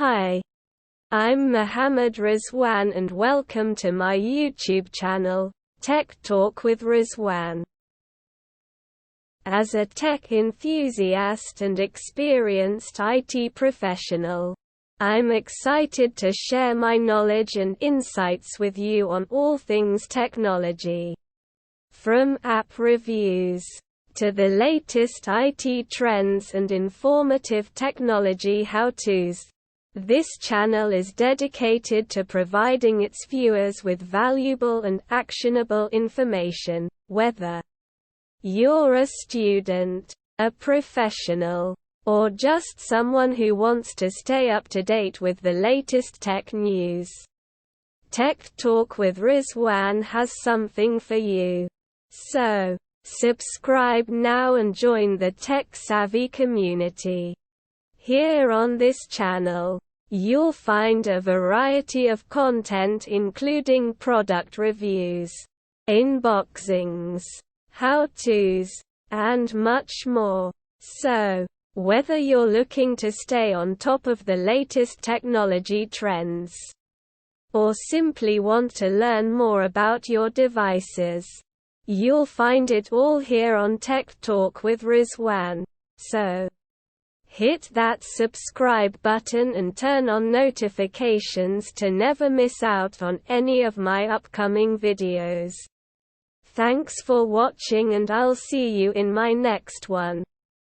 Hi, I'm Mohammed Rizwan and welcome to my YouTube channel, Tech Talk with Rizwan. As a tech enthusiast and experienced IT professional, I'm excited to share my knowledge and insights with you on all things technology. From app reviews to the latest IT trends and informative technology how-tos, this channel is dedicated to providing its viewers with valuable and actionable information, whether you're a student, a professional, or just someone who wants to stay up to date with the latest tech news. Tech Talk with Rizwan has something for you. So, subscribe now and join the tech-savvy community. Here on this channel, you'll find a variety of content including product reviews, unboxings, how-tos, and much more. So, whether you're looking to stay on top of the latest technology trends, or simply want to learn more about your devices, you'll find it all here on Tech Talk with Rizwan. So, hit that subscribe button and turn on notifications to never miss out on any of my upcoming videos. Thanks for watching and I'll see you in my next one.